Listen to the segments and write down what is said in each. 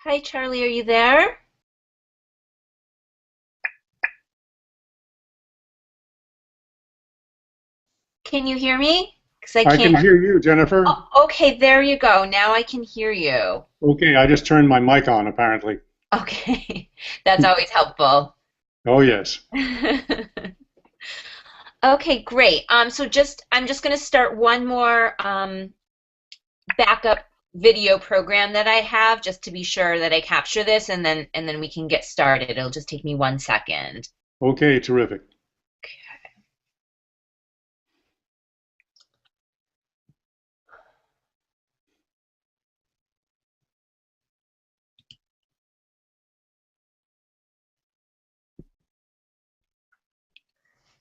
Hi, Charlie, are you there? Can you hear me? Because I I can can't. hear you, Jennifer. Oh, okay, there you go. Now I can hear you. Okay, I just turned my mic on, apparently. Okay, that's always helpful. Oh, yes. Okay, great. I'm just going to start one more backup video program that I have just to be sure that I capture this, and then we can get started. It'll just take me 1 second. Okay, terrific.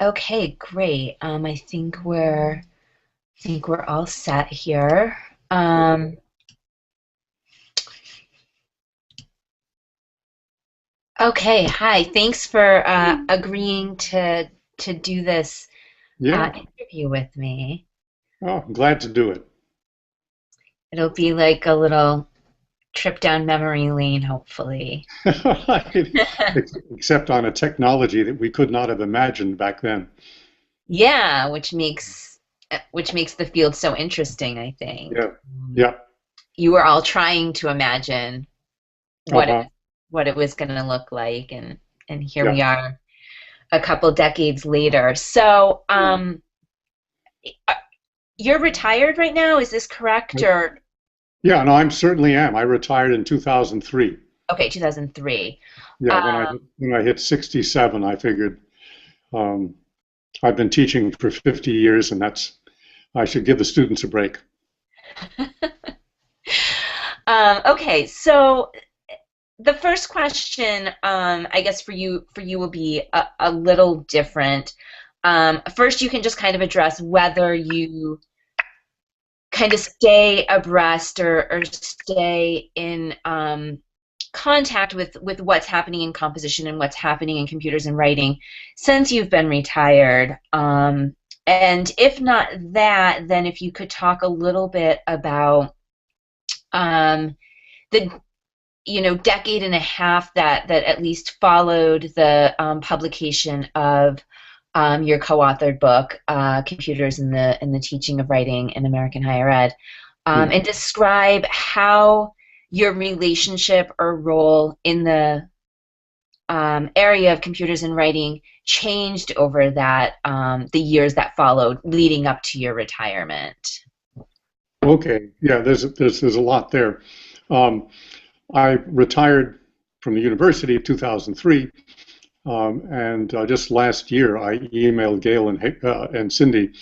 Okay, great. I think we're all set here. Um, Okay, hi. Thanks for agreeing to do this Yeah. interview with me. Oh, I'm glad to do it. It'll be like a little trip down memory lane, hopefully. Except on a technology that we could not have imagined back then. Yeah, which makes the field so interesting, I think. Yeah. Yeah. You were all trying to imagine what Uh-huh. what it was going to look like, and here Yeah. we are a couple decades later. So, uh, you're retired right now, is this correct? Or Yeah, no, I certainly am. I retired in 2003. okay, 2003. Yeah, when I hit 67, I figured um, I've been teaching for 50 years, and I should give the students a break. Okay, so the first question, I guess for you will be a little different. First, you can just kind of address whether you kind of stay abreast or stay in contact with what's happening in composition and what's happening in computers and writing since you've been retired. And if not that, then if you could talk a little bit about um, the decade and a half that at least followed the publication of your co-authored book, Computers in the Teaching of Writing in American Higher Ed, Hmm. and describe how your relationship or role in the area of computers and writing changed over that the years that followed leading up to your retirement. Okay. Yeah, there's a lot there. Um, I retired from the university in 2003, and just last year I emailed Gail and Cindy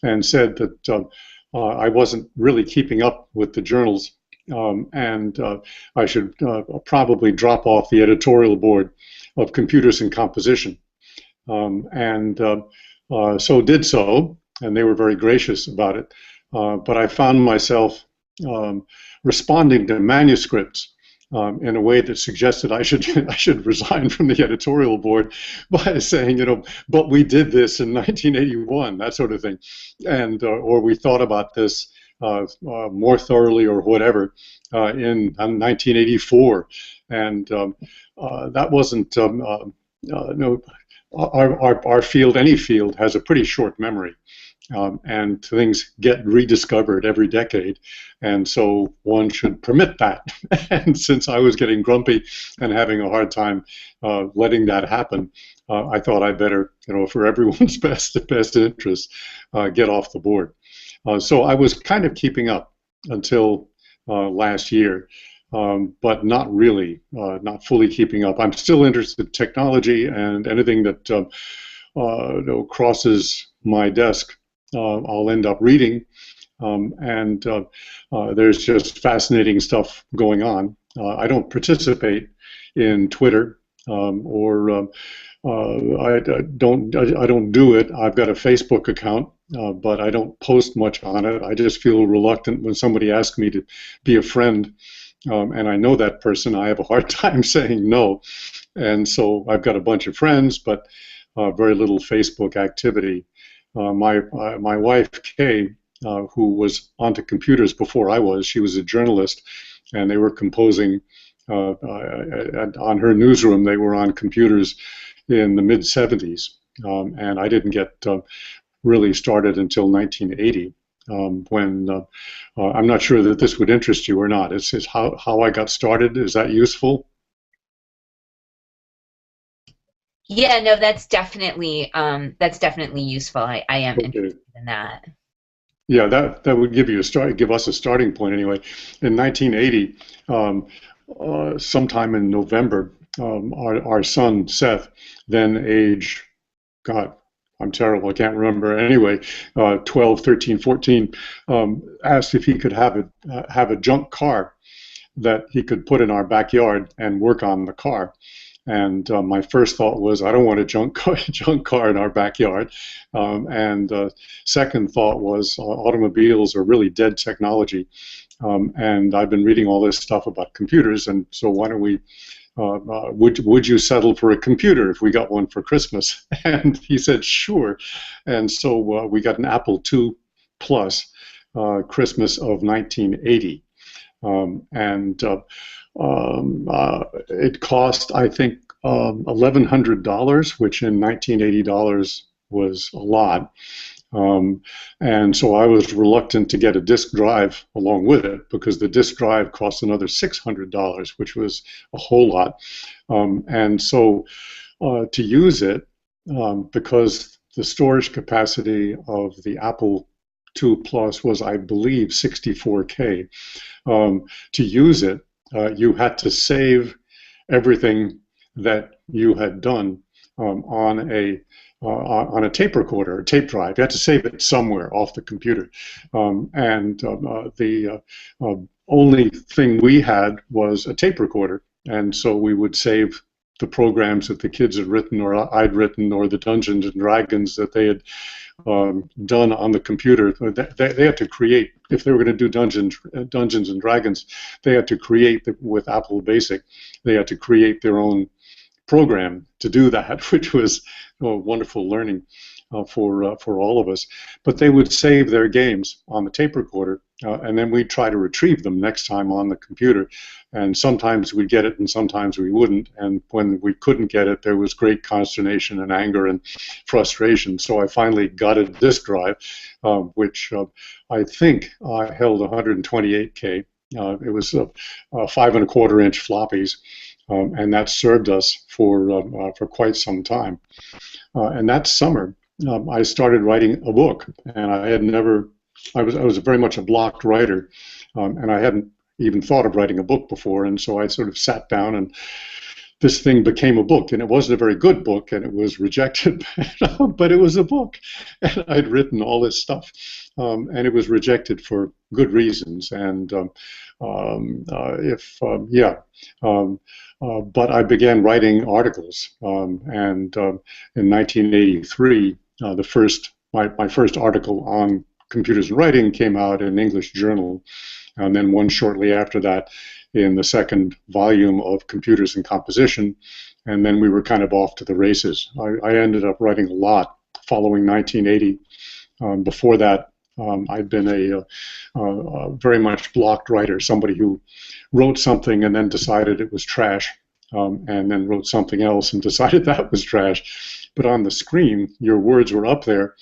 and said that I wasn't really keeping up with the journals, and I should probably drop off the editorial board of Computers and Composition, and so did so, and they were very gracious about it. But I found myself um, responding to manuscripts in a way that suggested I should I should resign from the editorial board by saying, but we did this in 1981, that sort of thing, and or we thought about this more thoroughly or whatever in 1984, and that wasn't no. Our field, any field, has a pretty short memory, and things get rediscovered every decade, and so one should permit that. And since I was getting grumpy and having a hard time letting that happen, I thought I better, for everyone's best interest, get off the board. So I was kind of keeping up until last year. But not really, not fully keeping up. I'm still interested in technology, and anything that crosses my desk, I'll end up reading. And there's just fascinating stuff going on. I don't participate in Twitter, or I don't do it. I've got a Facebook account, but I don't post much on it. I just feel reluctant when somebody asks me to be a friend, and I know that person. I have a hard time saying no, and so I've got a bunch of friends, but very little Facebook activity. My wife Kay, who was onto computers before I was, she was a journalist, and they were composing on her newsroom, they were on computers in the mid 70s, and I didn't get really started until 1980. When I'm not sure that this would interest you or not. It's how I got started. Is that useful? Yeah, no, that's definitely useful. I am Okay. interested in that. Yeah, that would give you a start, give us a starting point anyway. In 1980, um, sometime in November, our son Seth, then age, God, I'm terrible, I can't remember. Anyway, 12, 13, 14, asked if he could have a junk car that he could put in our backyard and work on the car. And my first thought was, I don't want a junk car in our backyard. And second thought was, automobiles are really dead technology. And I've been reading all this stuff about computers, and so why don't we? Would you settle for a computer if we got one for Christmas? And he said, sure. And so we got an Apple II Plus, Christmas of 1980. And it cost, I think, $1,100, which in 1980 dollars was a lot. And so I was reluctant to get a disk drive along with it because the disk drive cost another $600, which was a whole lot. And so to use it, because the storage capacity of the Apple II Plus was, I believe, 64K. To use it, you had to save everything that you had done on a tape recorder, a tape drive. You had to save it somewhere off the computer, and the only thing we had was a tape recorder, and so we would save the programs that the kids had written or I'd written or the Dungeons and Dragons that they had done on the computer. They had to create, if they were going to do Dungeons and Dragons, they had to create with Apple Basic. They had to create their own program to do that, which was wonderful learning for all of us. But they would save their games on the tape recorder, and then we'd try to retrieve them next time on the computer. And sometimes we'd get it, and sometimes we wouldn't. And when we couldn't get it, there was great consternation and anger and frustration. So I finally got a disk drive, which I think held 128K. It was 5¼ inch floppies. And that served us for quite some time. And that summer, I started writing a book, and I had never. I was very much a blocked writer, and I hadn't even thought of writing a book before. And so I sort of sat down, and this thing became a book, and it wasn't a very good book, and it was rejected, but it was a book, and I'd written all this stuff, and it was rejected for good reasons. And yeah. But I began writing articles, and in 1983, my first article on computers and writing came out in an English journal, and then one shortly after that in the second volume of Computers and Composition, and then we were kind of off to the races. I ended up writing a lot following 1980. Before that, I'd been a very much blocked writer, somebody who wrote something and then decided it was trash, and then wrote something else and decided that was trash. But on the screen, your words were up there,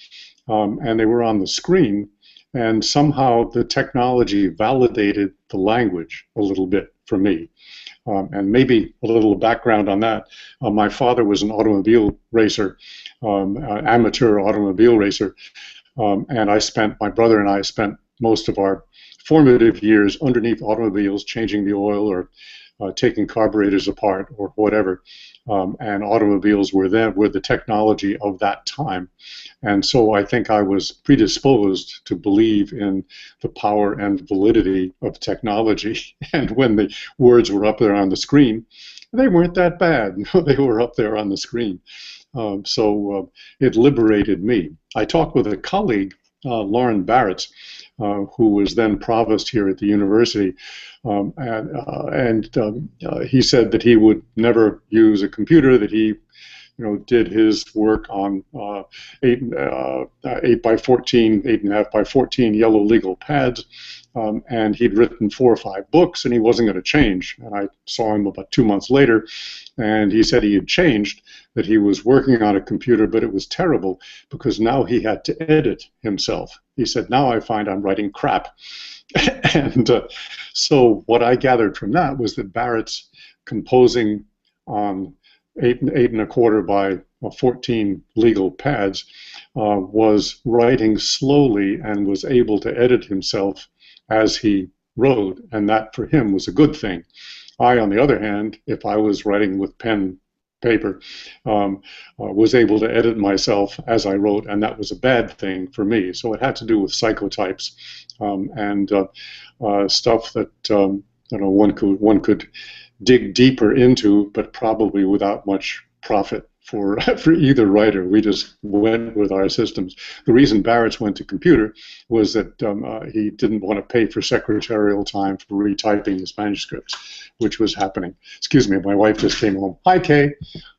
and they were on the screen, and somehow the technology validated the language a little bit for me. And maybe a little background on that. My father was an automobile racer, amateur automobile racer, and my brother and I spent most of our formative years underneath automobiles, changing the oil or taking carburetors apart or whatever. And automobiles were the technology of that time. And so I think I was predisposed to believe in the power and validity of technology. And when the words were up there on the screen, they weren't that bad. They were up there on the screen. So it liberated me. I talked with a colleague, Lauren Barrett, who was then provost here at the university, and he said that he would never use a computer, that he did his work on 8 by 14, 8.5 by 14 yellow legal pads, and he'd written 4 or 5 books, and he wasn't going to change. And I saw him about 2 months later, and he said he had changed, that he was working on a computer, but it was terrible because now he had to edit himself. He said, now I find I'm writing crap. And so what I gathered from that was that Barrett's composing on 8 1/4 by 14 legal pads was writing slowly and was able to edit himself as he wrote, and that for him was a good thing. I, on the other hand, if I was writing with pen paper, was able to edit myself as I wrote, and that was a bad thing for me. So it had to do with psychotypes and stuff that one could dig deeper into, but probably without much profit for either writer. We just went with our systems. The reason Barrett's went to computer was that he didn't want to pay for secretarial time for retyping his manuscripts, which was happening. Excuse me, my wife just came home. Hi, Kay.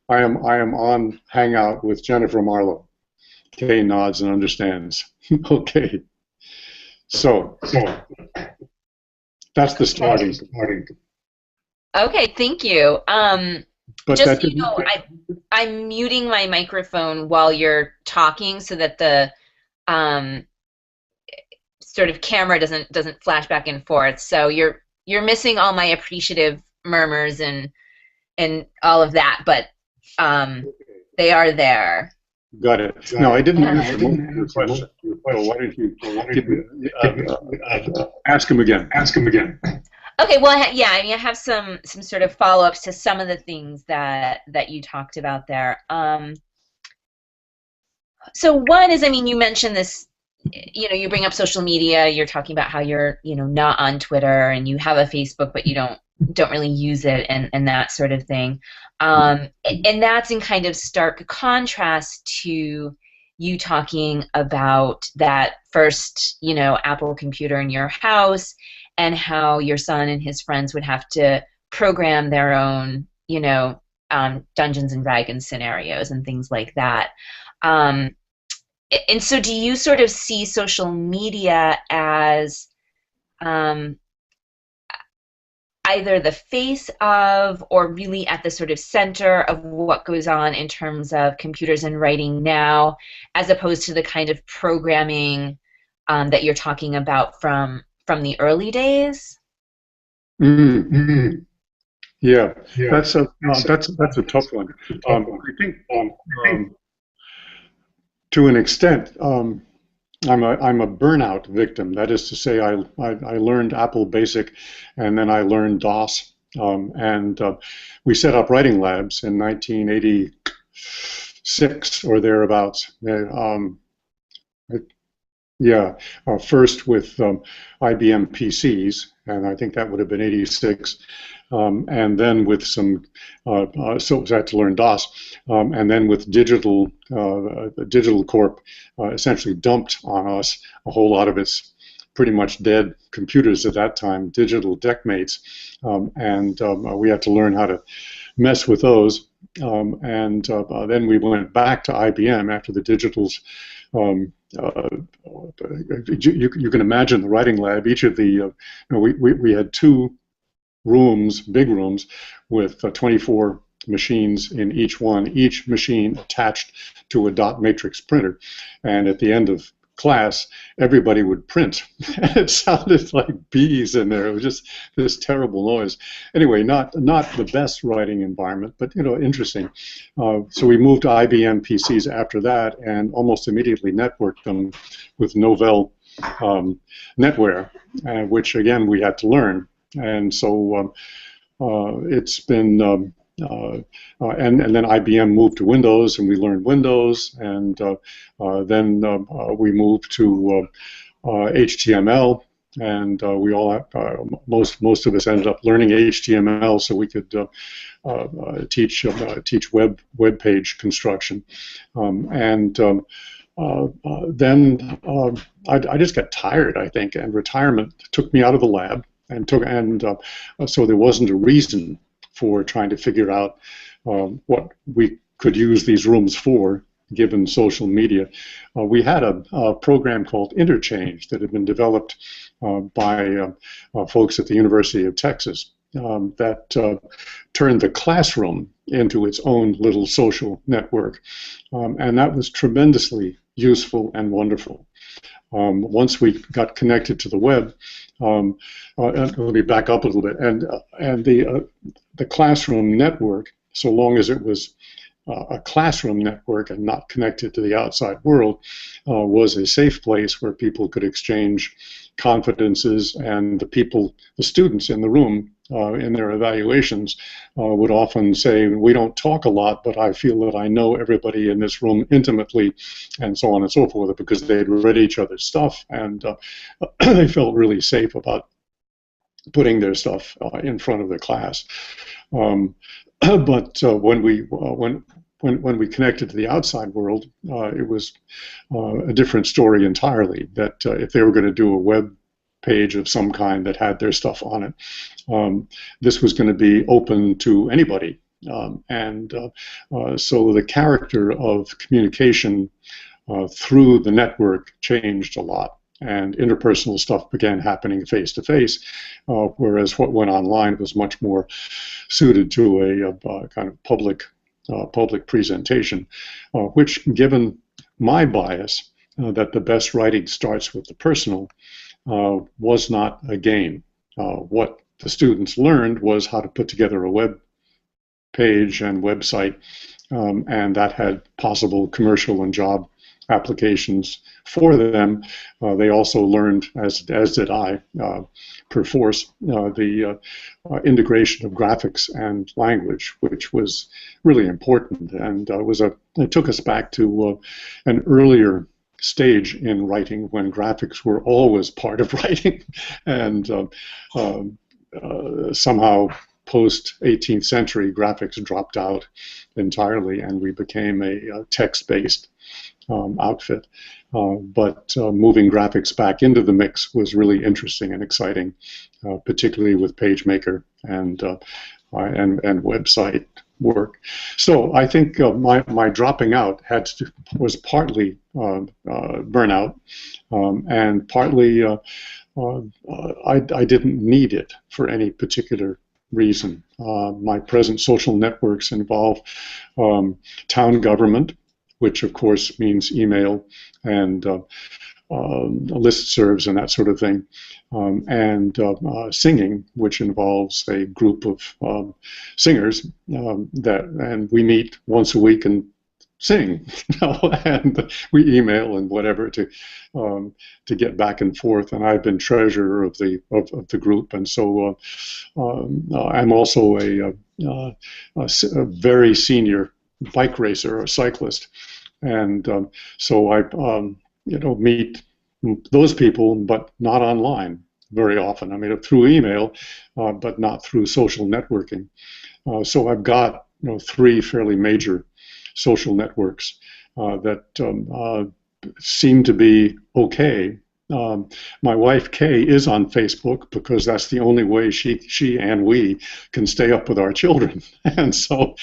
I am on Hangout with Jennifer Marlowe. Kay nods and understands. Okay. So that's the starting. Okay, thank you. But just so you know, I'm muting my microphone while you're talking so that the sort of camera doesn't flash back and forth. So you're missing all my appreciative murmurs and all of that, but they are there. Got it. No, I didn't answer your question. So why don't you ask him again? Ask him again. Okay, well, yeah, I mean, I have some sort of follow-ups to some of the things that you talked about there. So one is, I mean, you mentioned this, you bring up social media. You're talking about how you're, not on Twitter and you have a Facebook, but you don't really use it and that sort of thing. And that's in kind of stark contrast to you talking about that first, Apple computer in your house, and how your son and his friends would have to program their own, Dungeons and Dragons scenarios and things like that. And so do you sort of see social media as either the face of or really at the sort of center of what goes on in terms of computers and writing now, as opposed to the kind of programming that you're talking about from the early days? Mm-hmm. Yeah, that's a tough one. I think to an extent, I'm a burnout victim. That is to say, I learned Apple Basic, and then I learned DOS, and we set up writing labs in 1986 or thereabouts. First with IBM PCs, and I think that would have been 86, and then with some, so I had to learn DOS, and then with Digital Corp essentially dumped on us a whole lot of its pretty much dead computers at that time, digital deckmates, and we had to learn how to mess with those, and then we went back to IBM after the digitals. You can imagine the writing lab. Each of the, we had 2 rooms, big rooms, with 24 machines in each one, each machine attached to a dot matrix printer. And at the end of class, everybody would print. It sounded like bees in there. It was just this terrible noise. Anyway, not the best writing environment, but interesting. So we moved to IBM PCs after that, and almost immediately networked them with Novell NetWare, which again we had to learn. And so it's been. And then IBM moved to Windows, and we learned Windows, and then we moved to HTML, and we all most of us ended up learning HTML so we could teach web page construction, and then I just got tired, I think, and retirement took me out of the lab, and so there wasn't a reason for trying to figure out what we could use these rooms for. given social media. We had a program called Interchange that had been developed by folks at the University of Texas that turned the classroom into its own little social network. And that was tremendously useful and wonderful. Once we got connected to the web, let me back up a little bit, and the classroom network, so long as it was a classroom network and not connected to the outside world, was a safe place where people could exchange confidences, and the students in the room, in their evaluations, would often say, we don't talk a lot, but I feel that I know everybody in this room intimately, and so on and so forth, because they'd read each other's stuff, and they felt really safe about putting their stuff in front of the class. But when we connected to the outside world, it was a different story entirely. That if they were going to do a web page of some kind that had their stuff on it, this was going to be open to anybody. So the character of communication through the network changed a lot, and interpersonal stuff began happening face to face, whereas what went online was much more suited to a kind of public presentation, which, given my bias that the best writing starts with the personal, was not a game. What the students learned was how to put together a web page and website, and that had possible commercial and job applications for them. They also learned, as did I, perforce, the integration of graphics and language, which was really important, and it took us back to an earlier stage in writing when graphics were always part of writing, and somehow post 18th century graphics dropped out entirely, and we became a text-based outfit. But moving graphics back into the mix was really interesting and exciting, particularly with PageMaker and website work. So I think my dropping out was partly burnout, and partly I didn't need it for any particular reason. My present social networks involve town government, which of course means email and listservs and that sort of thing, and singing, which involves a group of singers and we meet once a week and sing, and we email and whatever to get back and forth. And I've been treasurer of the group, and so I'm also a very senior bike racer or cyclist, and so I meet those people, but not online very often. I mean, through email, but not through social networking. So I've got three fairly major social networks that seem to be okay. My wife Kay is on Facebook because that's the only way she and we can stay up with our children, and so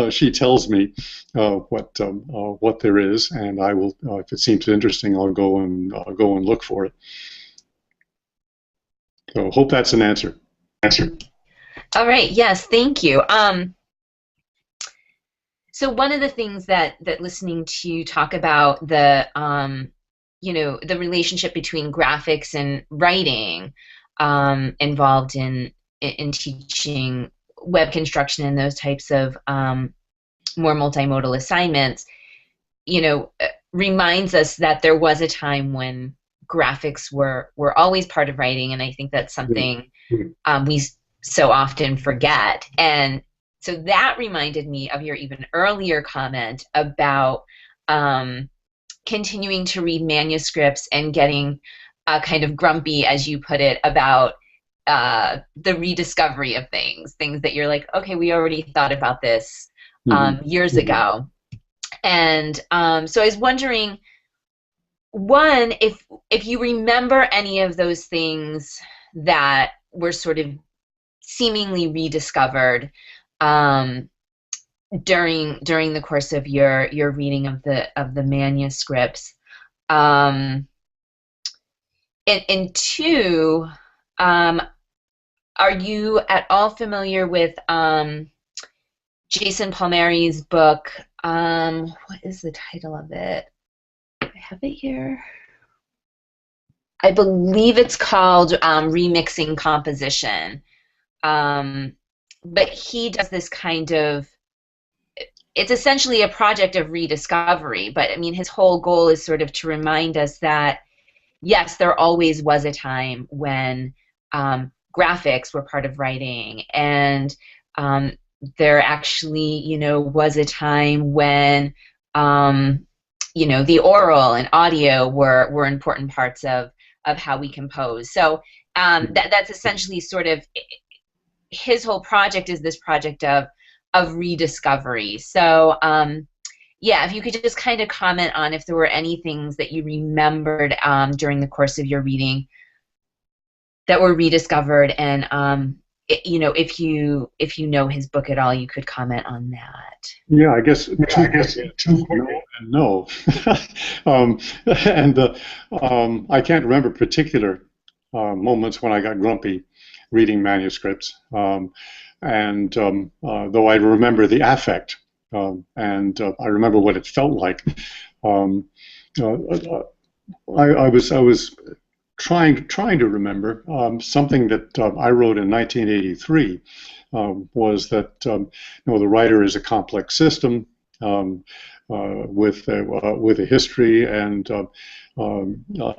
she tells me what there is, and I will, if it seems interesting, I'll go and look for it. So hope that's an answer. All right. Yes. Thank you. So one of the things that listening to you talk about the the relationship between graphics and writing involved in teaching web construction and those types of more multimodal assignments, reminds us that there was a time when graphics were always part of writing, and I think that's something we so often forget. And so that reminded me of your even earlier comment about continuing to read manuscripts and getting kind of grumpy, as you put it, about the rediscovery of things that you're like, okay, we already thought about this years ago. And so I was wondering, one, if you remember any of those things that were sort of seemingly rediscovered, during the course of your reading of the manuscripts. Um, and two, um, are you at all familiar with Jason Palmieri's book? What is the title of it? I have it here. I believe it's called Remixing Composition. Um, but he does this kind of, it's essentially a project of rediscovery. But I mean, his whole goal is sort of to remind us that, yes, there always was a time when graphics were part of writing, and um, there actually, was a time when, the oral and audio were important parts of how we compose. So that's essentially sort of his whole project is this project of rediscovery. So yeah, if you could just kind of comment on if there were any things that you remembered during the course of your reading that were rediscovered, and if you know his book at all, you could comment on that. Yeah, I guess two no and no. um, and I can't remember particular moments when I got grumpy reading manuscripts. And though I remember the affect, and I remember what it felt like. Um, uh, uh, I was trying to remember something that I wrote in 1983 was that the writer is a complex system with a history and a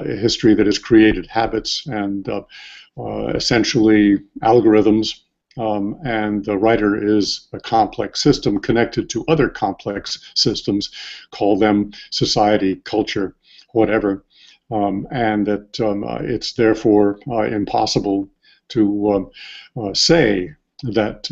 history that has created habits and essentially algorithms. And the writer is a complex system connected to other complex systems, call them society, culture, whatever. And that it's therefore impossible to say that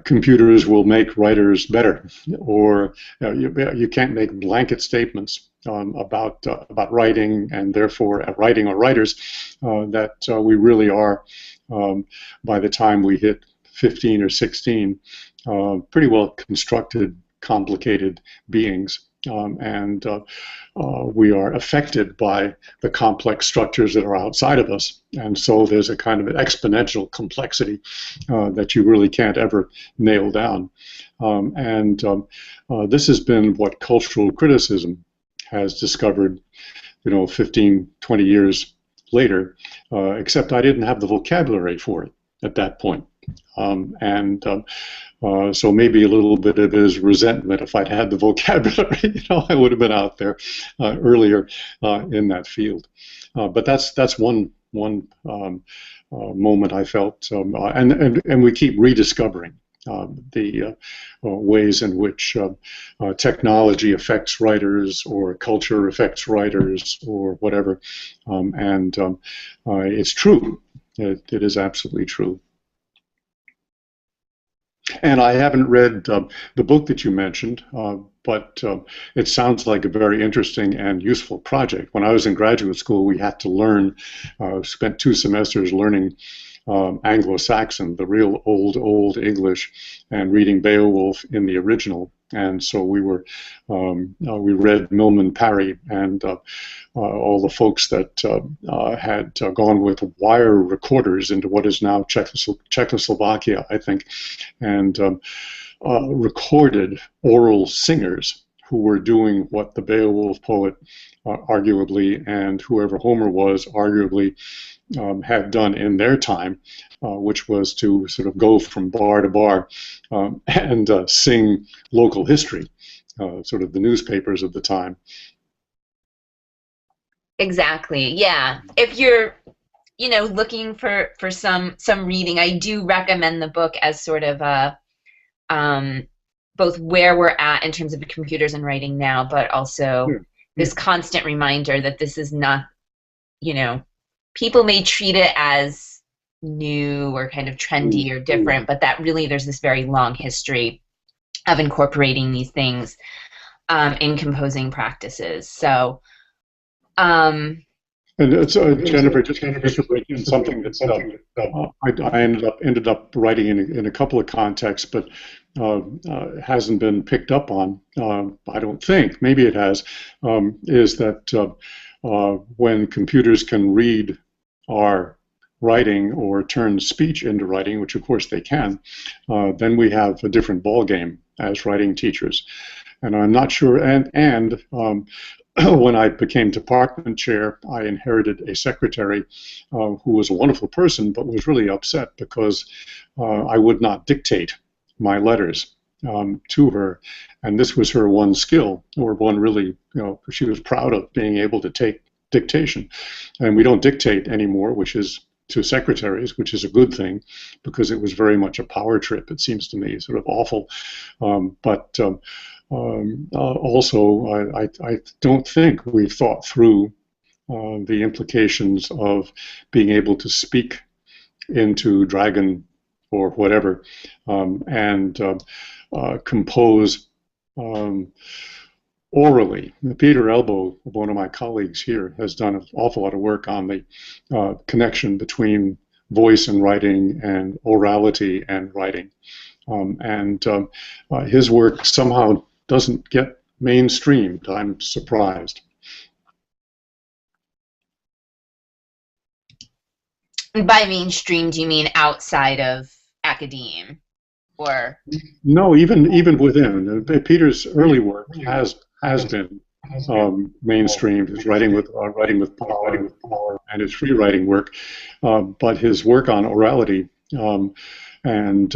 computers will make writers better, or you can't make blanket statements about writing, and therefore writing or writers that we really are, by the time we hit 15 or 16, pretty well constructed, complicated beings. And we are affected by the complex structures that are outside of us. And so there's a kind of an exponential complexity that you really can't ever nail down. This has been what cultural criticism has discovered, 15, 20 years later, except I didn't have the vocabulary for it at that point. So maybe a little bit of his resentment. If I'd had the vocabulary, I would have been out there earlier in that field. But that's one moment I felt, and we keep rediscovering the ways in which technology affects writers, or culture affects writers, or whatever. It's true. It is absolutely true. And I haven't read the book that you mentioned, but it sounds like a very interesting and useful project. When I was in graduate school, we had to learn, spent 2 semesters learning Anglo-Saxon, the real old English, and reading Beowulf in the original. And so we read Milman Parry and all the folks that had gone with wire recorders into what is now Czechoslovakia, I think, and recorded oral singers who were doing what the Beowulf poet arguably, and whoever Homer was arguably, had done in their time, which was to sort of go from bar to bar and sing local history, sort of the newspapers of the time. Exactly. Yeah. If you're, looking for some reading, I do recommend the book as sort of a both where we're at in terms of computers and writing now, but also this constant reminder that this is not, people may treat it as new or kind of trendy or different, but that really there's this very long history of incorporating these things in composing practices. So, And it's, Jennifer, just to break in something that I ended up writing in a couple of contexts, but hasn't been picked up on. I don't think. Maybe it has. Is that when computers can read our writing or turn speech into writing, which of course they can, then we have a different ball game as writing teachers. And I'm not sure. And when I became department chair, I inherited a secretary who was a wonderful person, but was really upset because I would not dictate my letters to her. And this was her one skill, or one really, she was proud of being able to take dictation. And we don't dictate anymore, which is to secretaries, which is a good thing, because it was very much a power trip, it seems to me, sort of awful. Also, I don't think we've thought through the implications of being able to speak into Dragon or whatever, and compose orally. Peter Elbow, one of my colleagues here, has done an awful lot of work on the connection between voice and writing and orality and writing. And his work somehow doesn't get mainstreamed. I'm surprised. By mainstream, do you mean outside of academe, or? No, even within Peter's early work has been mainstreamed. His writing with power, and his free writing work, but his work on orality and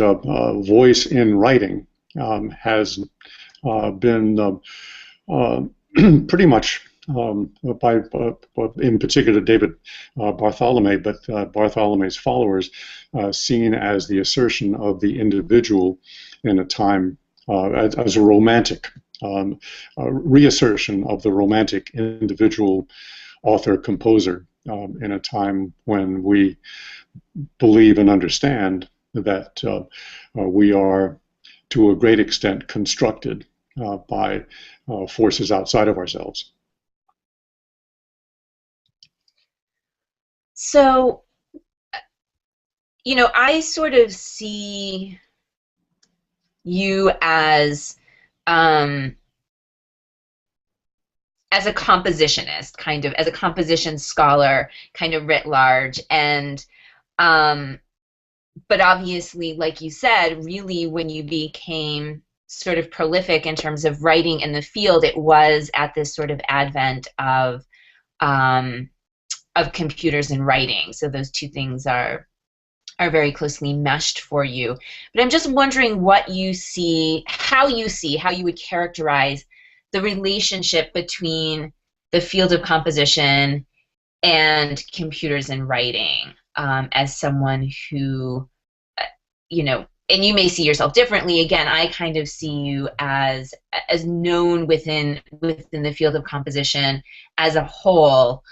voice in writing has been pretty much by, in particular, David Bartholomew, but Bartholomew's followers, seen as the assertion of the individual in a time as a romantic reassertion of the romantic individual author-composer in a time when we believe and understand that we are, to a great extent, constructed by forces outside of ourselves. So, I sort of see you as a compositionist, kind of, as a composition scholar, kind of writ large, and but obviously, like you said, really when you became sort of prolific in terms of writing in the field, it was at this sort of advent of computers and writing. So those two things are very closely meshed for you. But I'm just wondering what you see, how you would characterize the relationship between the field of composition and computers and writing, as someone who, and you may see yourself differently. Again, I kind of see you as known within the field of composition as a whole,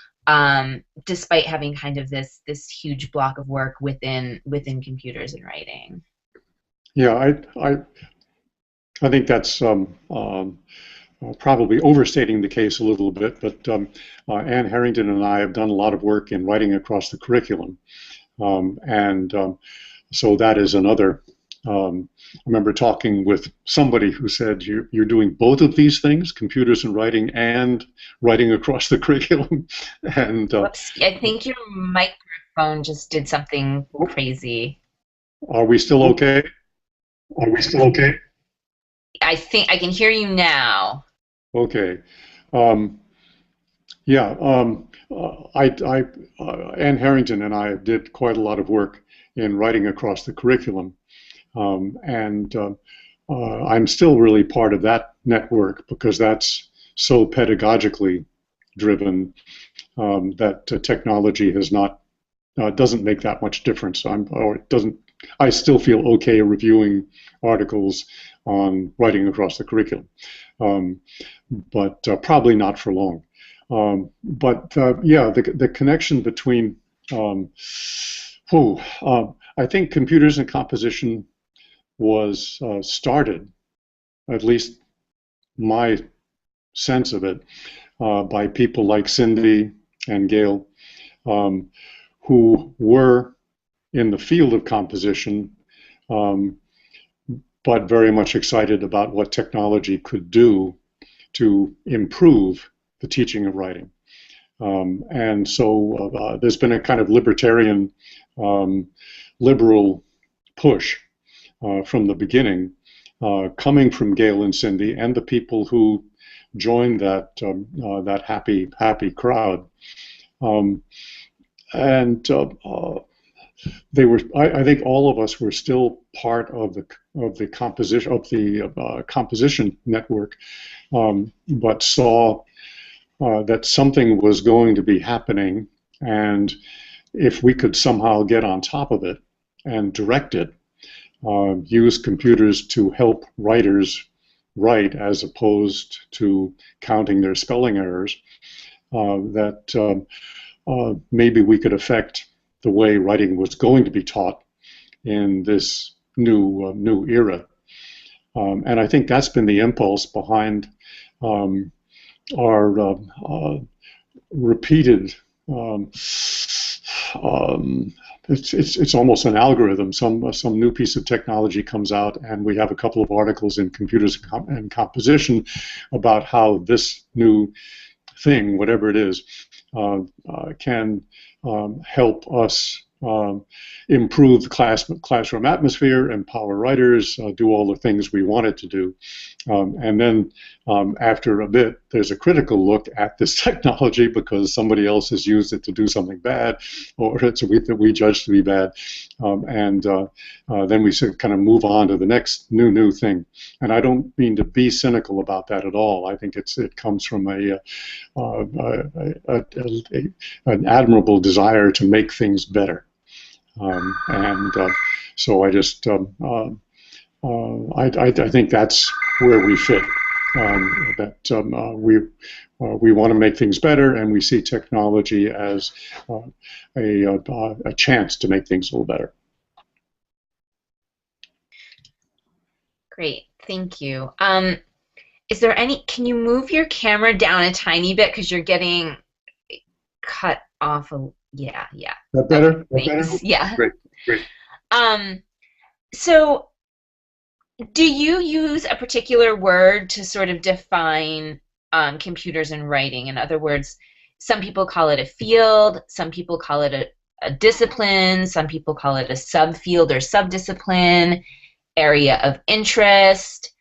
despite having kind of this huge block of work within computers and writing. Yeah, I think that's probably overstating the case a little bit, but Ann Harrington and I have done a lot of work in writing across the curriculum, and so that is another. I remember talking with somebody who said, you're doing both of these things, computers and writing across the curriculum. And whoops, I think your microphone just did something crazy. Are we still okay? Are we still okay? I think I can hear you now. Okay. Yeah. Ann Harrington and I did quite a lot of work in writing across the curriculum. And I'm still really part of that network because that's so pedagogically driven that technology has not doesn't make that much difference. It doesn't. I still feel okay reviewing articles on writing across the curriculum, but probably not for long. Yeah, the connection between I think computers and composition was started, at least my sense of it, by people like Cindy and Gail um, who were in the field of composition, um, but very much excited about what technology could do to improve the teaching of writing. And so there's been a kind of libertarian, liberal push from the beginning, coming from Gail and Cindy and the people who joined that happy crowd. Um, and they were, I think all of us were still part of the composition network, but saw that something was going to be happening, and if we could somehow get on top of it and direct it, use computers to help writers write as opposed to counting their spelling errors, that maybe we could affect the way writing was going to be taught in this new era. And I think that's been the impulse behind our repeated. It's almost an algorithm. Some new piece of technology comes out, and we have a couple of articles in Computers and Composition about how this new thing, whatever it is, can help us improve the classroom atmosphere, empower writers, do all the things we want it to do. And then after a bit, there's a critical look at this technology because somebody else has used it to do something bad, or that we judge to be bad. And then we kind of move on to the next new thing. And I don't mean to be cynical about that at all. I think it comes from an admirable desire to make things better. So I just I think that's where we fit. We want to make things better, and we see technology as a chance to make things a little better. Great, thank you. Is there any? Can you move your camera down a tiny bit because you're getting cut off? Yeah. That better? Okay, that thanks. better? Yeah. Great. So, do you use a particular word to sort of define computers and writing? In other words, some people call it a field, some people call it a discipline, some people call it a subfield or subdiscipline, area of interest.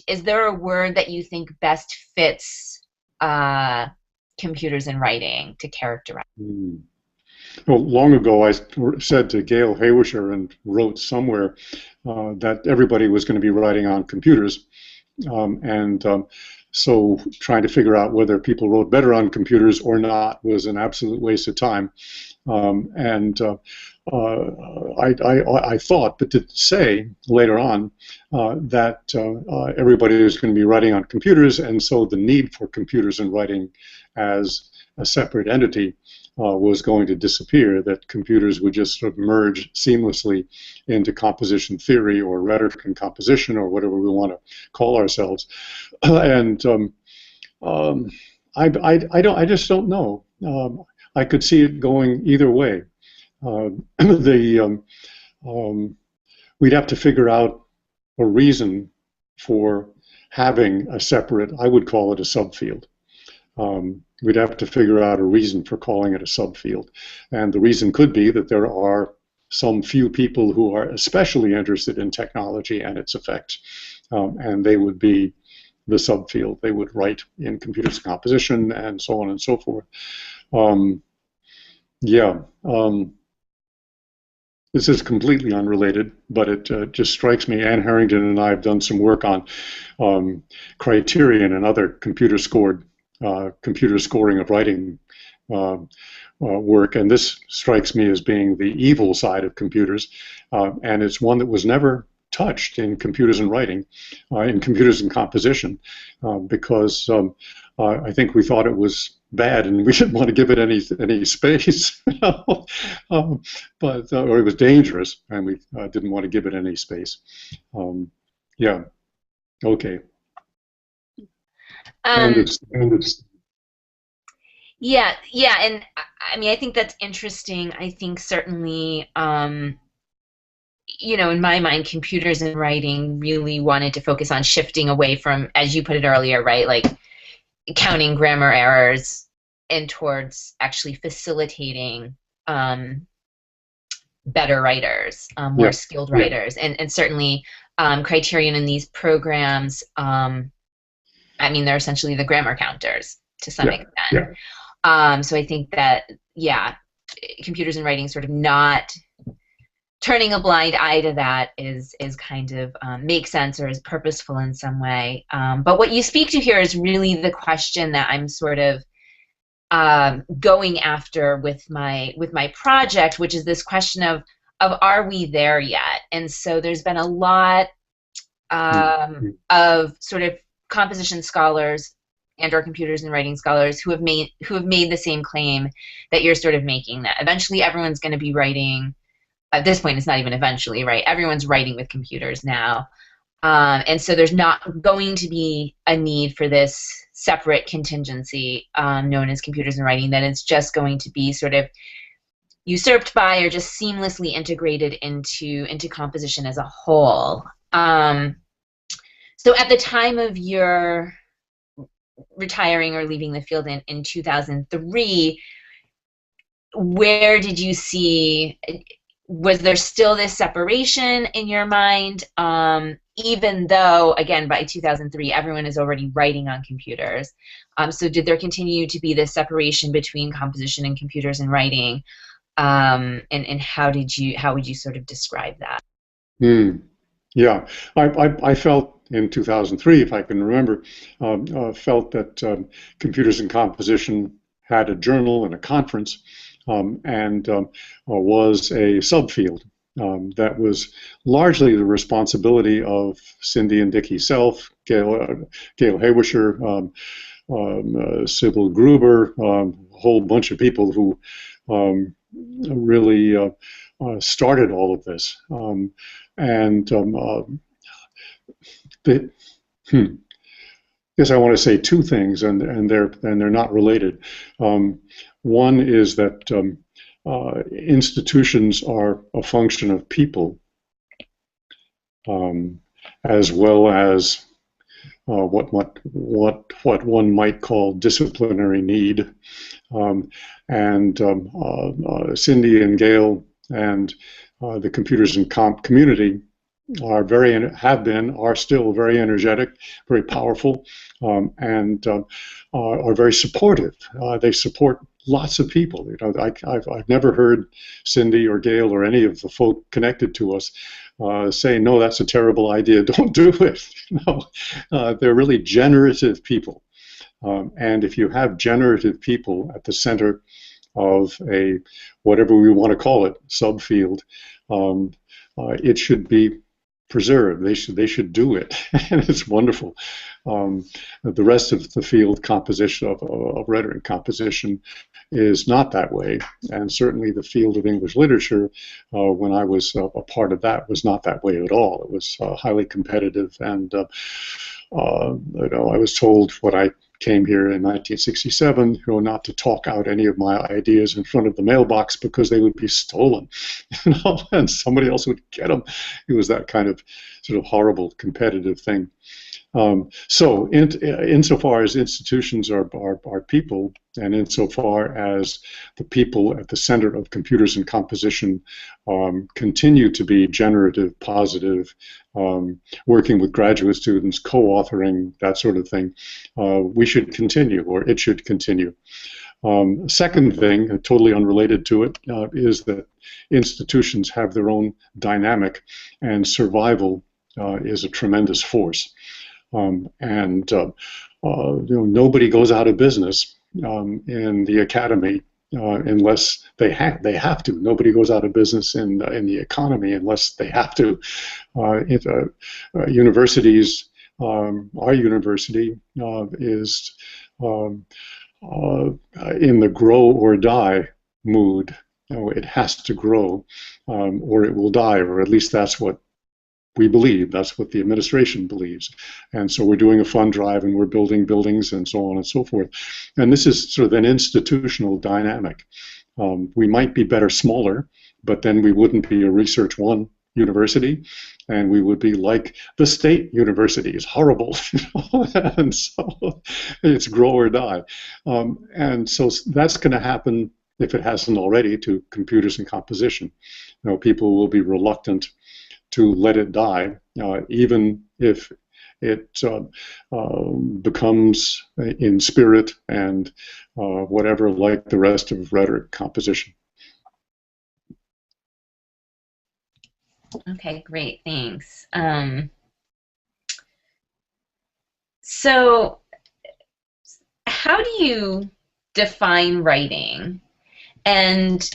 Is there a word that you think best fits computers and writing to characterize? Well, long ago, I said to Gail Haywisher and wrote somewhere that everybody was going to be writing on computers. So trying to figure out whether people wrote better on computers or not was an absolute waste of time. I thought, but did say later on that everybody was going to be writing on computers, and so the need for computers and writing as a separate entity was going to disappear, that computers would just sort of merge seamlessly into composition theory or rhetoric and composition or whatever we want to call ourselves. And I just don't know. I could see it going either way. We'd have to figure out a reason for having a separate, I would call it a subfield. We'd have to figure out a reason for calling it a subfield. And the reason could be that there are some few people who are especially interested in technology and its effects, and they would be the subfield. They would write in computers composition and so on and so forth. This is completely unrelated, but it just strikes me. Ann Harrington and I have done some work on criterion and other computer scoring of writing work, and this strikes me as being the evil side of computers, and it's one that was never touched in computers and writing, in computers and composition, because I think we thought it was bad and we didn't want to give it any space, but or it was dangerous and we didn't want to give it any space. Yeah. Okay. Um, Yeah, and I mean, I think that's interesting. I think certainly, in my mind, computers and writing really wanted to focus on shifting away from, as you put it earlier, right, like counting grammar errors and towards actually facilitating um, better writers, more Yeah, skilled writers, and certainly Criterion in these programs. I mean, they're essentially the grammar counters to some yeah, extent. Yeah. So I think that, yeah, computers and writing sort of not turning a blind eye to that is kind of makes sense or is purposeful in some way. But what you speak to here is really the question that I'm sort of going after with my project, which is this question of are we there yet? And so there's been a lot of sort of composition scholars and or computers and writing scholars who have made the same claim that you're sort of making, that eventually everyone's going to be writing. At this point, it's not even eventually, right? Everyone's writing with computers now. And so there's not going to be a need for this separate contingency known as computers and writing, that it's just going to be sort of usurped by or just seamlessly integrated into composition as a whole. So at the time of your retiring or leaving the field in 2003, where did you see, was there still this separation in your mind, even though, again, by 2003 everyone is already writing on computers? So did there continue to be this separation between composition and computers and writing, and how would you sort of describe that? mm, yeah. I felt in 2003, if I can remember, felt that computers and composition had a journal and a conference, and was a subfield. That was largely the responsibility of Cindy and Dickie Self, Gail Haywisher, Sybil Gruber, a whole bunch of people who really started all of this. And the, hmm, Guess I want to say two things, and they're not related. One is that institutions are a function of people, um, as well as what one might call disciplinary need. Um, and Cindy and Gail and the computers and comp community have been, are still very energetic, very powerful, and are very supportive. They support lots of people. I've never heard Cindy or Gail or any of the folk connected to us say, no, that's a terrible idea, don't do it. They're really generative people. And if you have generative people at the center of a, whatever we want to call it, subfield, it should be preserved. They should do it, and it's wonderful. The rest of the field composition of rhetoric composition is not that way, and certainly the field of English literature, when I was a part of that, was not that way at all. It was highly competitive, and I was told when I came here in 1967, not to talk out any of my ideas in front of the mailbox because they would be stolen, and somebody else would get them. It was that kind of sort of horrible competitive thing. So insofar as institutions are people, and insofar as the people at the center of computers and composition continue to be generative, positive, working with graduate students, co-authoring, that sort of thing, we should continue, or it should continue. Second thing, totally unrelated to it, is that institutions have their own dynamic, and survival is a tremendous force. Nobody goes out of business in the academy unless they have to. Nobody goes out of business in the economy unless they have to. Universities, our university is in the grow or die mood. It has to grow, or it will die, or at least that's what we believe. That's what the administration believes. And so we're doing a fund drive and we're building buildings and so on and so forth. And this is sort of an institutional dynamic. We might be better smaller, but then we wouldn't be a Research One university, and we would be like the state universities, horrible, and so it's grow or die. And so that's going to happen, if it hasn't already, to computers and composition. People will be reluctant to let it die, even if it becomes in spirit and whatever, like the rest of rhetoric composition. Okay, great, thanks. So how do you define writing? And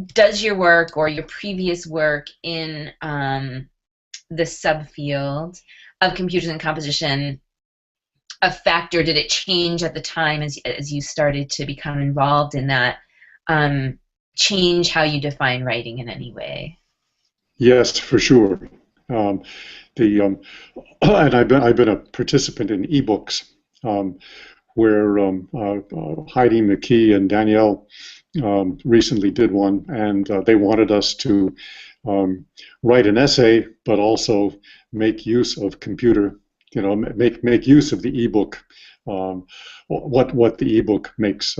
does your work or your previous work in the subfield of computers and composition affect, or did it change at the time as you started to become involved in that, change how you define writing in any way? Yes, for sure. And I've been a participant in ebooks, where Heidi McKee and Danielle recently did one, and they wanted us to write an essay, but also make use of computer, make use of the ebook, what the ebook makes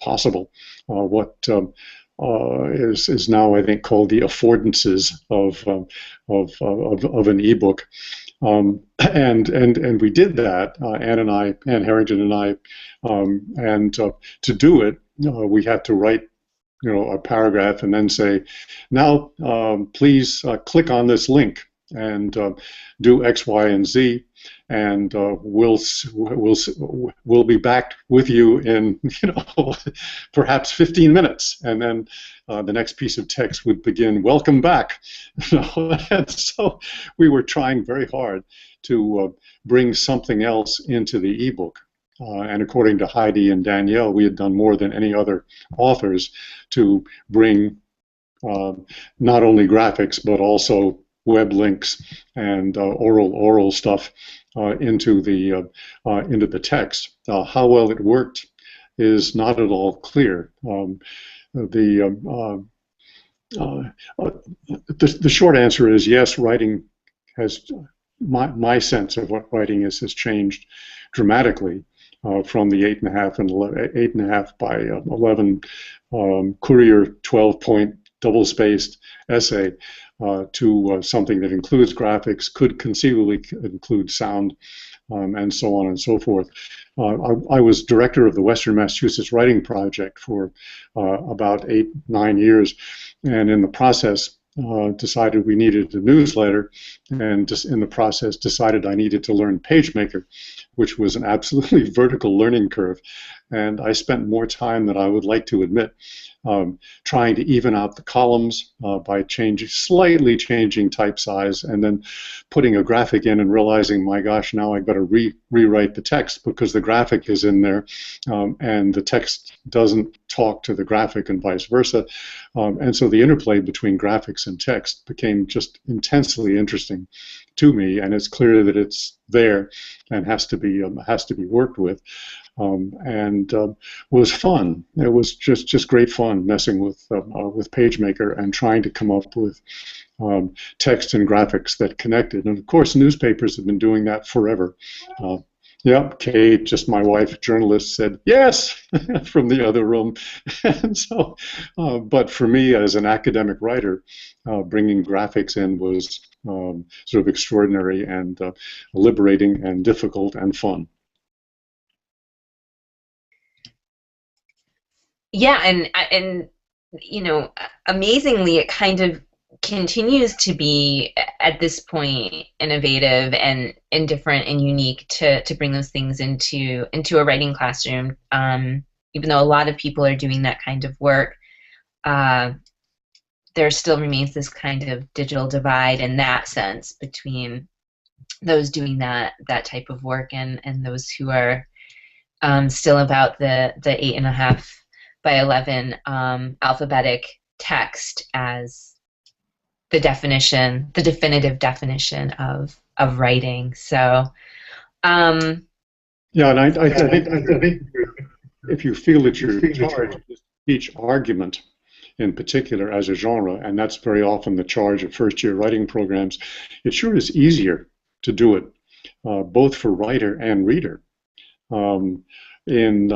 possible, what is now, I think, called the affordances of an ebook. And we did that, Ann Harrington and I, and to do it, we had to write, a paragraph and then say, now please click on this link and do X, Y, and Z, and we'll be back with you in perhaps 15 minutes, and then the next piece of text would begin, welcome back. And so we were trying very hard to bring something else into the ebook. And according to Heidi and Danielle, we had done more than any other authors to bring not only graphics but also web links and oral stuff into the text. How well it worked is not at all clear. The short answer is yes. Writing has, my sense of what writing is, has changed dramatically. From the 8.5 by 11 Courier 12-point double-spaced essay to something that includes graphics, could conceivably include sound, and so on and so forth. I was director of the Western Massachusetts Writing Project for about 8-9 years, and in the process decided we needed a newsletter, and just in the process decided I needed to learn PageMaker, which was an absolutely vertical learning curve. And I spent more time than I would like to admit trying to even out the columns by slightly changing type size, and then putting a graphic in and realizing, my gosh, now I've got to rewrite the text because the graphic is in there, and the text doesn't talk to the graphic and vice versa. And so the interplay between graphics and text became just intensely interesting to me, and it's clear that it's there and has to be worked with. And was fun. It was just great fun messing with PageMaker and trying to come up with text and graphics that connected. And of course, newspapers have been doing that forever. Yep, Kate, just my wife, journalist, said yes from the other room. And so, but for me as an academic writer, bringing graphics in was sort of extraordinary and liberating and difficult and fun. Yeah, and amazingly, it kind of continues to be at this point innovative and different and unique to bring those things into a writing classroom. Even though a lot of people are doing that kind of work, there still remains this kind of digital divide in that sense between those doing that type of work and those who are still about the 8.5 by 11 alphabetic text as the definition, the definitive definition of writing. So, um, Yeah, and I think if you feel that you're charged to teach argument in particular as a genre, and that's very often the charge of first-year writing programs, it sure is easier to do it, both for writer and reader, um, in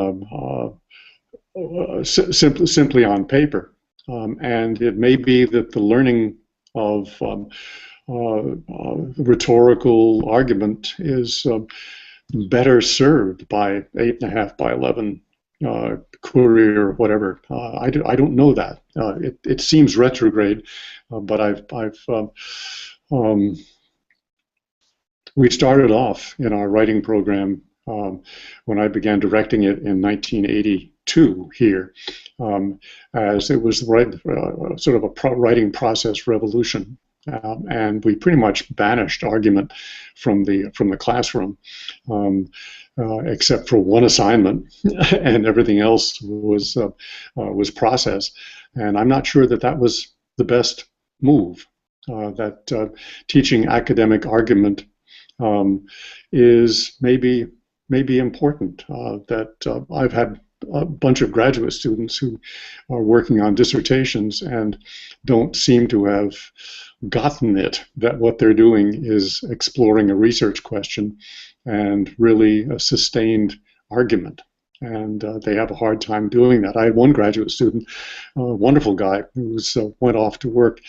simply on paper. And it may be that the learning of rhetorical argument is better served by 8.5 by 11 Courier or whatever. I don't know that. It seems retrograde, but um, we started off in our writing program when I began directing it in 1982 here, as it was sort of a writing process revolution. And we pretty much banished argument from the classroom, except for one assignment, and everything else was process. And I'm not sure that that was the best move. That teaching academic argument is maybe important. That I've had a bunch of graduate students who are working on dissertations and don't seem to have gotten it, that what they're doing is exploring a research question and really a sustained argument. And they have a hard time doing that. I had one graduate student, a wonderful guy, who went off to work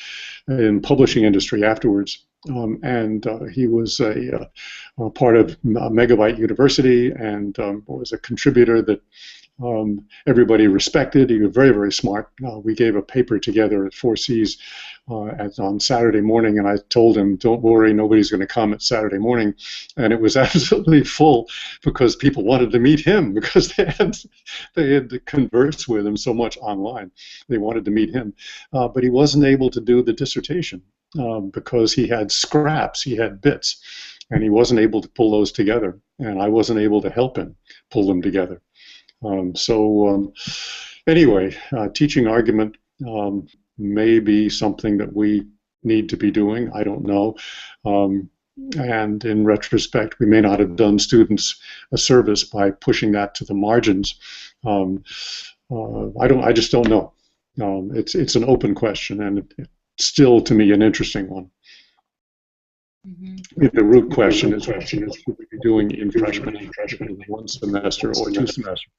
in publishing industry afterwards. And he was a part of Megabyte University, and was a contributor that everybody respected. He was very, very smart. We gave a paper together at 4Cs on Saturday morning, and I told him, don't worry, nobody's going to come at Saturday morning. And it was absolutely full because people wanted to meet him because they had to converse with him so much online. They wanted to meet him. But he wasn't able to do the dissertation because he had scraps, he had bits, and he wasn't able to pull those together. And I wasn't able to help him pull them together. Anyway, teaching argument may be something that we need to be doing. I don't know. And in retrospect, we may not have done students a service by pushing that to the margins. I just don't know. It's an open question, and it's still, to me, an interesting one. Mm-hmm. The root question is what should we be doing in freshman one semester or two semesters?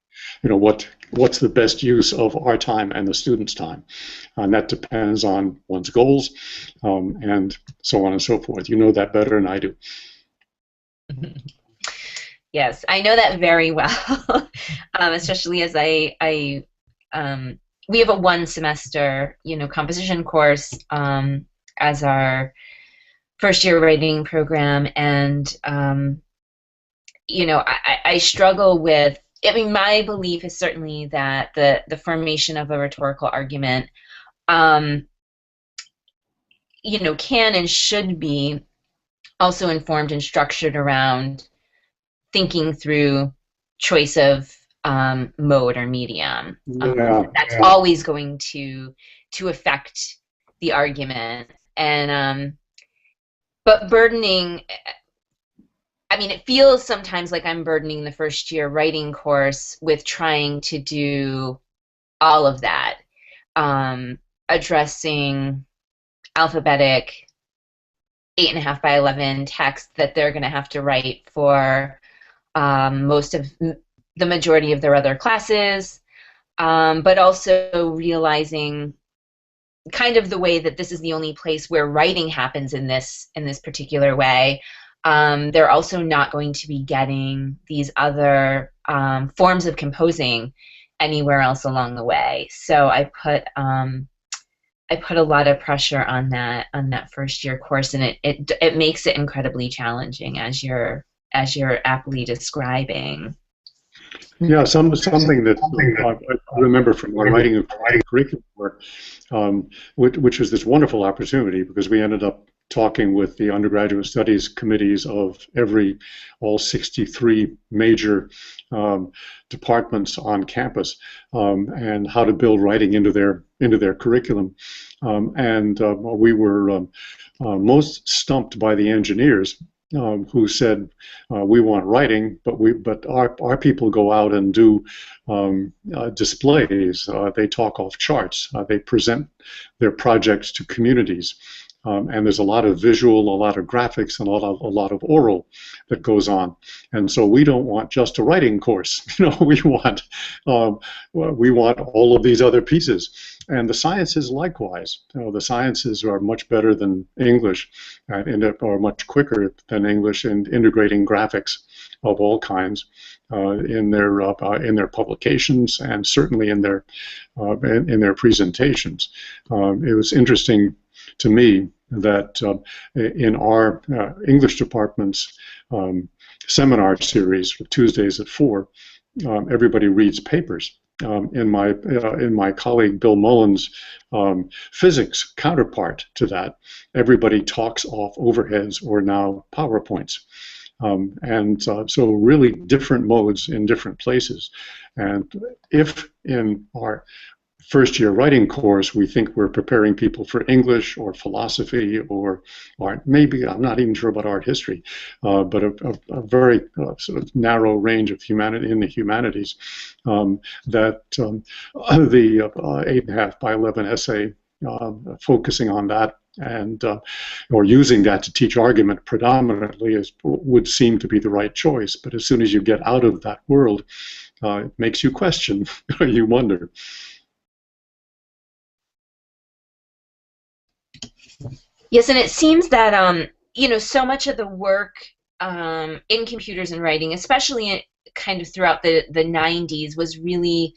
What's the best use of our time and the students' time? And that depends on one's goals, and so on and so forth. You know that better than I do. Yes, I know that very well, especially as we have a one semester, composition course as our first year writing program, and I struggle with. I mean, my belief is certainly that the formation of a rhetorical argument, can and should be also informed and structured around thinking through choice of mode or medium. That's always going to affect the argument, and but burdening. I mean, it feels sometimes like I'm burdening the first year writing course with trying to do all of that, addressing alphabetic 8.5 by 11 text that they're going to have to write for most of the majority of their other classes, but also realizing kind of the way that this is the only place where writing happens in this particular way. They're also not going to be getting these other forms of composing anywhere else along the way. So I put a lot of pressure on that first year course, and it makes it incredibly challenging, as you're aptly describing. Yeah, something that I remember from my writing of curriculum work, which was this wonderful opportunity because we ended up talking with the undergraduate studies committees of all 63 major departments on campus, and how to build writing into their into their curriculum, and we were most stumped by the engineers who said we want writing, but our people go out and do displays. They talk off charts. They present their projects to communities. And there's a lot of visual, a lot of graphics, and a lot of oral that goes on. And so we don't want just a writing course. We want all of these other pieces. And the sciences likewise. The sciences are much better than English, and are much quicker than English in integrating graphics of all kinds in their publications, and certainly in their presentations. It was interesting to me that in our English department's seminar series, Tuesdays at 4, everybody reads papers. In my colleague Bill Mullen's physics counterpart to that, everybody talks off overheads or now PowerPoints. So really different modes in different places. And if in our first year writing course we think we're preparing people for English or philosophy or art, maybe, I'm not even sure about art history, but a very sort of narrow range of humanity in the humanities, the 8.5 by 11 essay focusing on that and or using that to teach argument predominantly would seem to be the right choice. But as soon as you get out of that world, it makes you question. You wonder. Yes, and it seems that so much of the work in computers and writing, especially kind of throughout the 90s, was really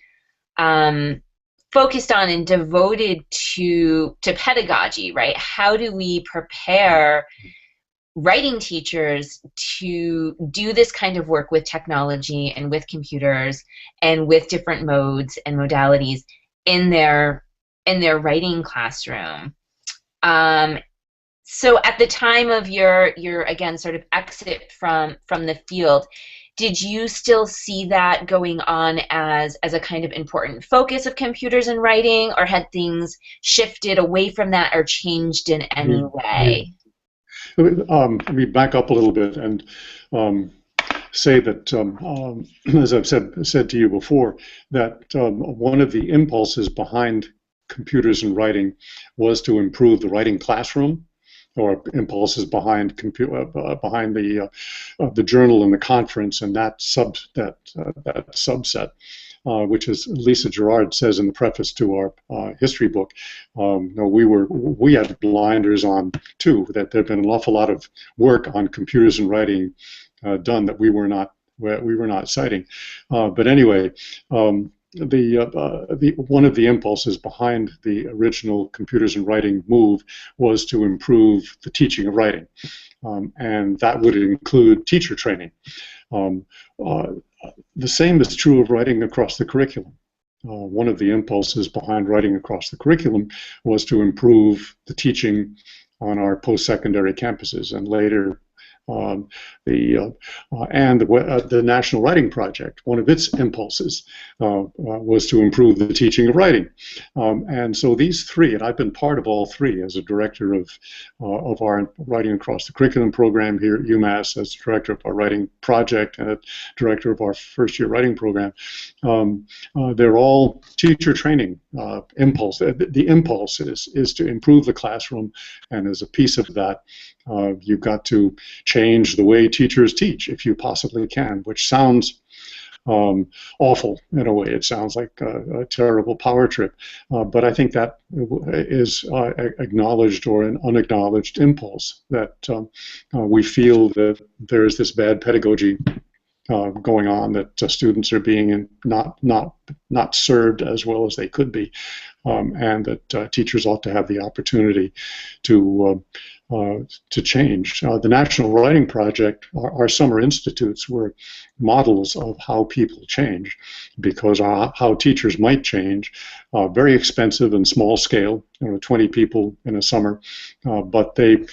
focused on and devoted to pedagogy, right? How do we prepare writing teachers to do this kind of work with technology and with computers and with different modes and modalities in their writing classroom? So at the time of your again sort of exit from the field, did you still see that going on as a kind of important focus of computers and writing, or had things shifted away from that or changed in any way? Let me back up a little bit and say that, as I've said to you before, that one of the impulses behind computers and writing was to improve the writing classroom, or impulses behind the journal and the conference and that subset, which, as Lisa Gerard says in the preface to our history book, we had blinders on too. That there'd been an awful lot of work on computers and writing done that we were not citing. But anyway. One of the impulses behind the original computers and writing move was to improve the teaching of writing, and that would include teacher training. The same is true of writing across the curriculum. One of the impulses behind writing across the curriculum was to improve the teaching on our post-secondary campuses, and later the National Writing Project, one of its impulses was to improve the teaching of writing. And so these three, and I've been part of all three as a director of our Writing Across the Curriculum program here at UMass, as director of our writing project, and director of our first year writing program. They're all teacher training impulse. The impulse is to improve the classroom, and as a piece of that, you've got to change the way teachers teach if you possibly can, which sounds awful in a way. It sounds like a terrible power trip, but I think that is acknowledged or an unacknowledged impulse, that we feel that there is this bad pedagogy going on, that students are being not served as well as they could be, and that teachers ought to have the opportunity to change. The National Writing Project, our summer institutes were models of how people change, because how teachers might change. Very expensive and small scale, 20 people in a summer, but they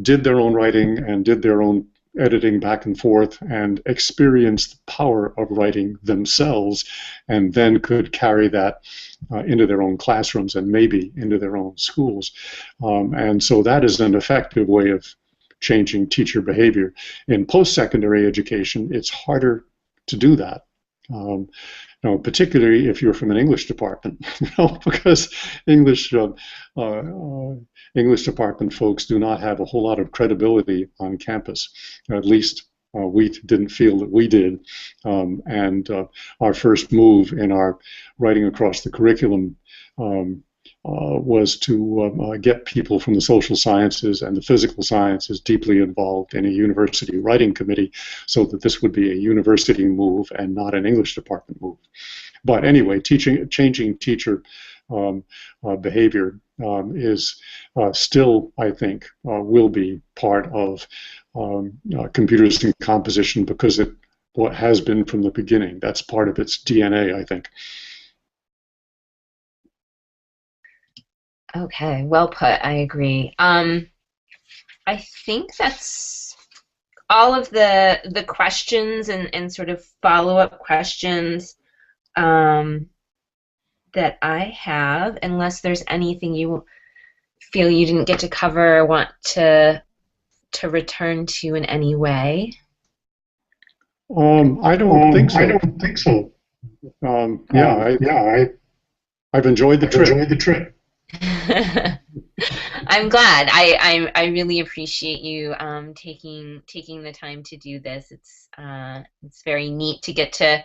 did their own writing and did their own editing back and forth and experienced the power of writing themselves, and then could carry that into their own classrooms and maybe into their own schools. And so that is an effective way of changing teacher behavior. In post-secondary education, it's harder to do that. Particularly if you're from an English department, because English English department folks do not have a whole lot of credibility on campus. At least we didn't feel that we did. And our first move in our writing across the curriculum was to get people from the social sciences and the physical sciences deeply involved in a university writing committee, so that this would be a university move and not an English department move. But anyway, changing teacher behavior is still, I think, will be part of computers and composition, because it what has been from the beginning. That's part of its DNA, I think. Okay, well put. I agree. I think that's all of the questions and sort of follow-up questions that I have, unless there's anything you feel you didn't get to cover or want to return to in any way. I don't think so. I don't think so. I've enjoyed the trip. Enjoyed the trip. I'm glad. I really appreciate you taking the time to do this. It's very neat to get to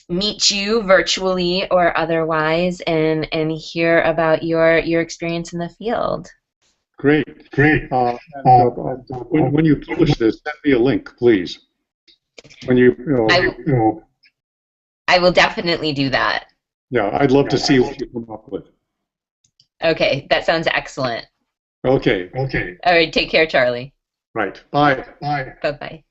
meet you virtually or otherwise and hear about your experience in the field. Great. When you publish this, send me a link, please. When I will definitely do that. Yeah, I'd love to see what you come up with. Okay, that sounds excellent. Okay. All right, take care, Charlie. Right. Bye. Bye-bye.